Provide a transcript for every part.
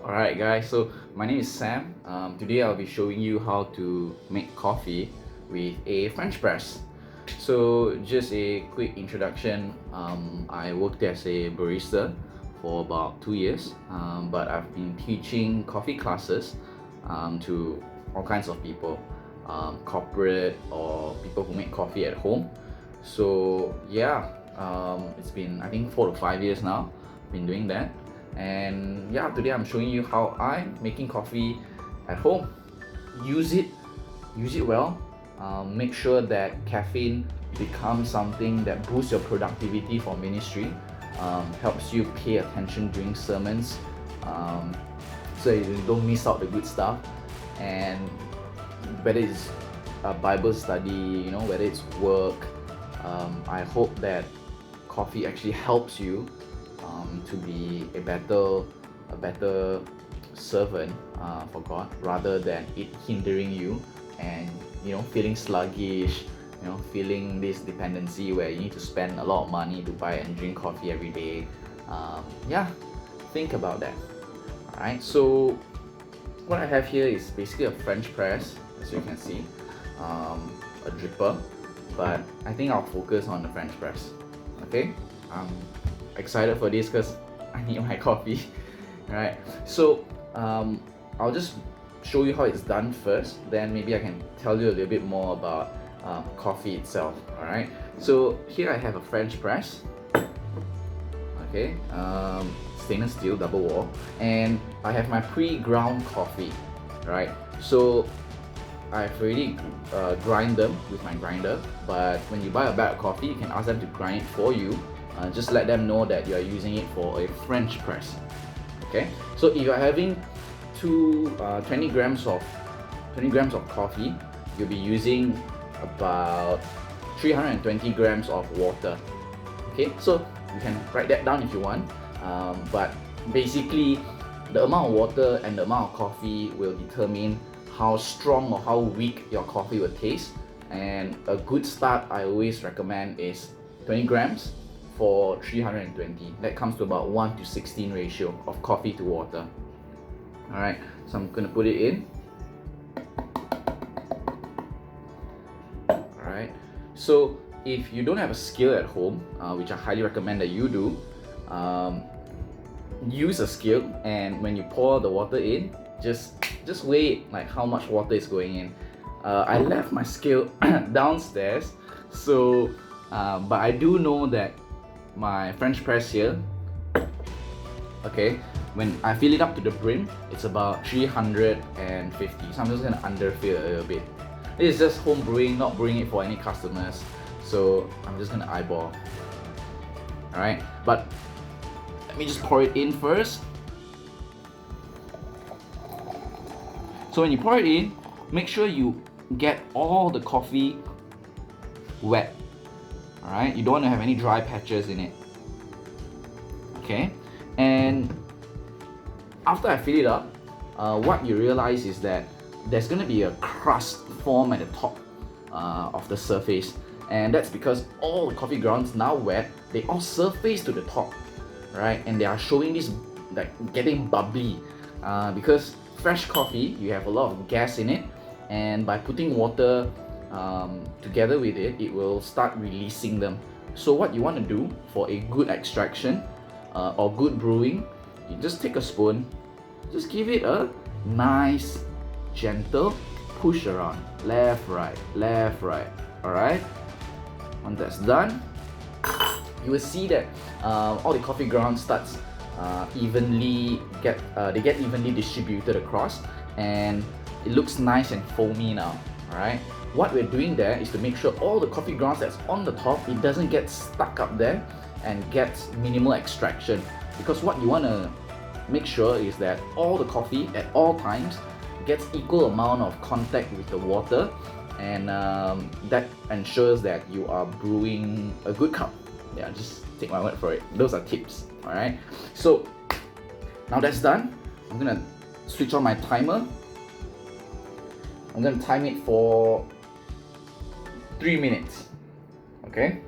Alright guys, so my name is Sam. Today I'll be showing you how to make coffee with a French press. So just a quick introduction, I worked as a barista for about 2 years, but I've been teaching coffee classes to all kinds of people, corporate or people who make coffee at home. So yeah, it's been I think 4 to 5 years now, been doing that. And yeah, today I'm showing you how I'm making coffee at home. Use it, use it well. Make sure that caffeine becomes something that boosts your productivity for ministry, helps you pay attention during sermons, so you don't miss out the good stuff. And whether it's a Bible study, whether it's work, I hope that coffee actually helps you to be a better servant for God, rather than it hindering you and feeling sluggish, feeling this dependency where you need to spend a lot of money to buy and drink coffee every day. Yeah, think about that. Alright, so what I have here is basically a French press, as you can see, a dripper, but I think I'll focus on the French press. Okay, I'm excited for this because I need my coffee. Right, so I'll just show you how it's done first, then maybe I can tell you a little bit more about coffee itself. Alright, so here I have a French press. Okay, stainless steel double wall, and I have my pre-ground coffee. Right, so I've already grind them with my grinder, but when you buy a bag of coffee, you can ask them to grind it for you. Just let them know that you are using it for a French press. Okay, so if you are having 20 grams of coffee, you'll be using about 320 grams of water. Okay, so you can write that down if you want, but basically the amount of water and the amount of coffee will determine how strong or how weak your coffee will taste. And a good start I always recommend is 20 grams for 320. That comes to about 1:16 ratio of coffee to water. Alright, so I'm gonna put it in. Alright, so if you don't have a scale at home, which I highly recommend that you do, use a scale, and when you pour the water in, just weigh it, like how much water is going in. I left my scale downstairs, so but I do know that my French press here, okay, when I fill it up to the brim, it's about 350. So I'm just gonna underfill a little bit. This is just home brewing, not brewing it for any customers, so I'm just gonna eyeball. Alright, but let me just pour it in first. So when you pour it in, make sure you get all the coffee wet. Alright, you don't want to have any dry patches in it. Okay, and after I fill it up, what you realize is that there's going to be a crust form at the top of the surface, and that's because all the coffee grounds now wet, they all surface to the top, right? And they are showing this like getting bubbly, because fresh coffee, you have a lot of gas in it, and by putting water together with it, it will start releasing them. So what you want to do for a good extraction or good brewing, you just take a spoon, just give it a nice gentle push around, left right. Alright, once that's done, you will see that all the coffee grounds starts they get evenly distributed across, and it looks nice and foamy now. Alright, what we're doing there is to make sure all the coffee grounds that's on the top, it doesn't get stuck up there and gets minimal extraction, because what you want to make sure is that all the coffee at all times gets equal amount of contact with the water, and that ensures that you are brewing a good cup. Yeah, just take my word for it. Those are tips. Alright, so now that's done, I'm gonna switch on my timer. I'm gonna time it for 3 minutes. Okay,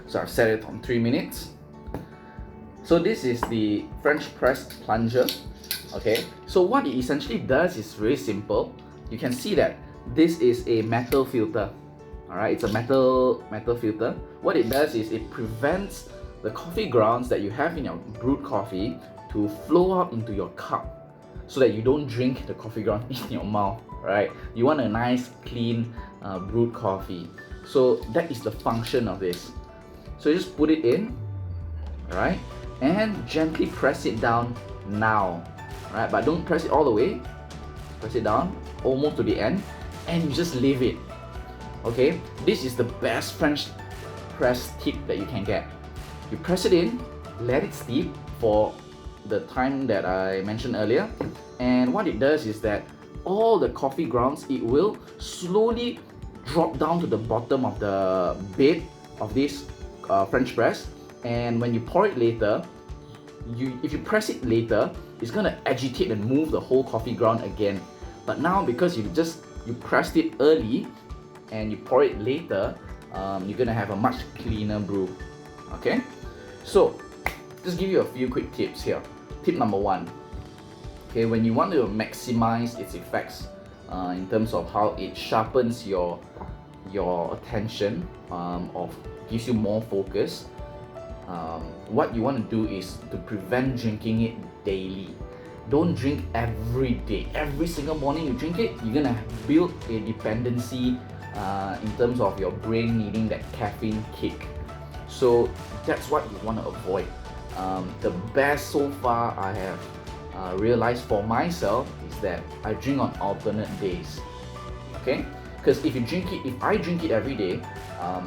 so I've set it on 3 minutes. So this is the French press plunger. Okay, so what it essentially does is very simple. You can see that this is a metal filter. Alright, it's a metal filter. What it does is it prevents the coffee grounds that you have in your brewed coffee to flow out into your cup, so that you don't drink the coffee ground in your mouth. Right? You want a nice, clean brewed coffee. So that is the function of this. So you just put it in, right, and gently press it down now. Right, but don't press it all the way. Press it down almost to the end, and you just leave it. Okay, this is the best French press tip that you can get. You press it in, let it steep for the time that I mentioned earlier, and what it does is that all the coffee grounds, it will slowly drop down to the bottom of the bed of this French press, and when you pour it later, if you press it later, it's gonna agitate and move the whole coffee ground again. But now, because you pressed it early and you pour it later, you're gonna have a much cleaner brew. Okay, so just give you a few quick tips here. Tip number one. Okay, when you want to maximize its effects in terms of how it sharpens your attention, or gives you more focus, what you want to do is to prevent drinking it daily. Don't drink every day. Every single morning you drink it, you're gonna build a dependency in terms of your brain needing that caffeine kick. So that's what you want to avoid. The best so far I have realized for myself is that I drink on alternate days. Okay, because if I drink it every day,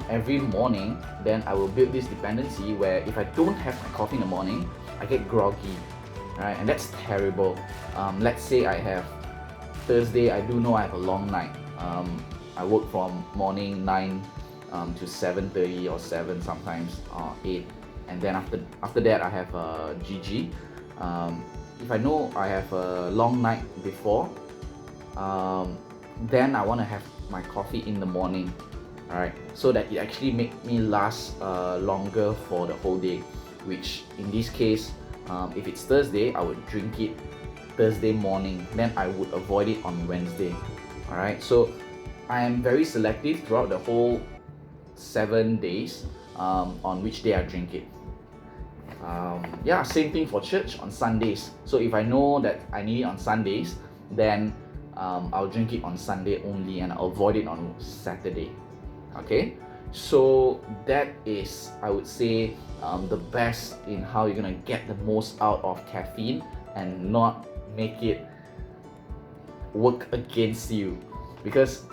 every morning, then I will build this dependency where if I don't have my coffee in the morning, I get groggy, right? And that's terrible. Let's say I have Thursday, I do know I have a long night. I work from morning 9 to 7:30 or 7 sometimes, 8, and then after that I have a GG. If I know I have a long night before, then I want to have my coffee in the morning. Alright, so that it actually makes me last longer for the whole day, which in this case, if it's Thursday, I would drink it Thursday morning, then I would avoid it on Wednesday. Alright, so I am very selective throughout the whole 7 days on which day I drink it. Yeah, same thing for church on Sundays. So if I know that I need it on Sundays, then I'll drink it on Sunday only, and I'll avoid it on Saturday. Okay, so that is, I would say, the best in how you're gonna get the most out of caffeine and not make it work against you. Because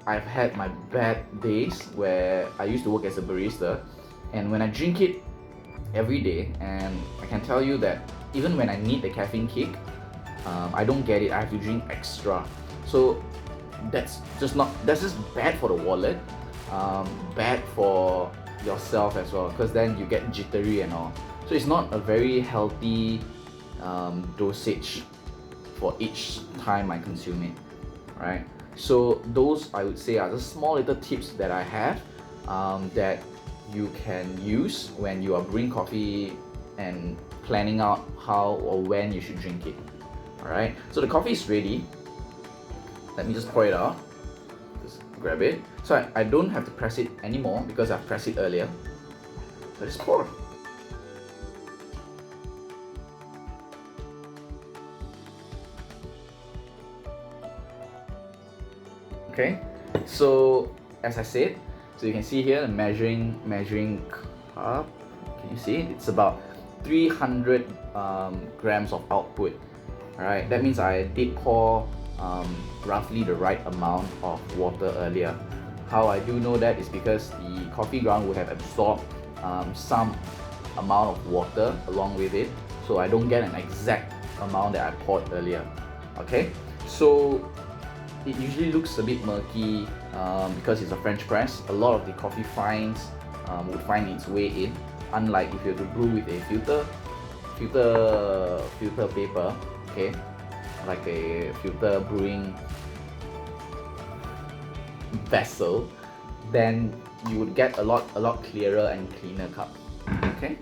I've had my bad days where I used to work as a barista, and when I drink it every day, and I can tell you that even when I need the caffeine kick, I don't get it. I have to drink extra. So that's just bad for the wallet, bad for yourself as well, because then you get jittery and all. So it's not a very healthy dosage for each time I consume it, right? So those, I would say, are the small little tips that I have that you can use when you are brewing coffee and planning out how or when you should drink it. Alright, so the coffee is ready. Let me just pour it out. Just grab it. So I don't have to press it anymore because I've pressed it earlier. So just pour. Okay, so as I said, so you can see here the measuring cup. Can you see it? It's about 300 grams of output. Alright, that means I did pour roughly the right amount of water earlier. How I do know that is because the coffee ground would have absorbed some amount of water along with it, so I don't get an exact amount that I poured earlier. Okay, so it usually looks a bit murky because it's a French press. A lot of the coffee fines would find its way in, unlike if you were to brew with a filter paper, okay, like a filter brewing vessel, then you would get a lot clearer and cleaner cup. Okay,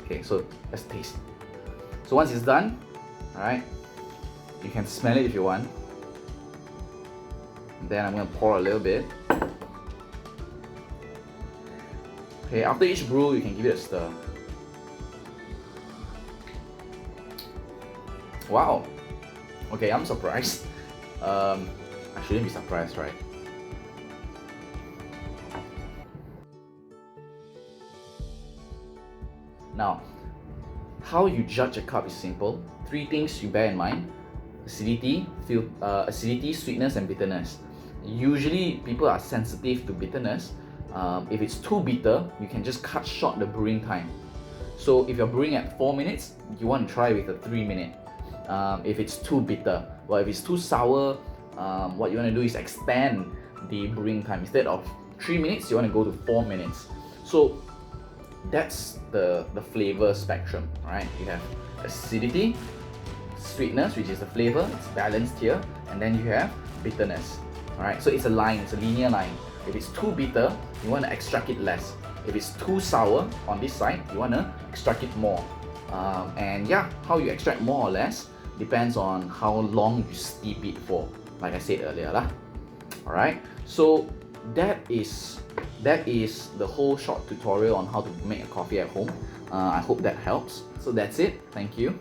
Okay, so let's taste. So once it's done, all right, you can smell it if you want. Then I'm gonna pour a little bit. Okay, after each brew, you can give it a stir. Wow. Okay, I'm surprised. I shouldn't be surprised, right? Now, how you judge a cup is simple. 3 things you bear in mind: acidity, acidity, sweetness, and bitterness. Usually, people are sensitive to bitterness. If it's too bitter, you can just cut short the brewing time. So if you're brewing at 4 minutes, you want to try with a 3-minute. If it's too bitter, well, if it's too sour, what you want to do is extend the brewing time. Instead of 3 minutes, you want to go to 4 minutes. So that's the flavor spectrum, right? You have acidity, sweetness, which is the flavor, it's balanced here, and then you have bitterness. All right, so it's a line, it's a linear line. If it's too bitter, you want to extract it less. If it's too sour on this side, you want to extract it more. And yeah, how you extract more or less depends on how long you steep it for, like I said earlier lah. All right, so that is the whole short tutorial on how to make a coffee at home. I hope that helps. So that's it. Thank you.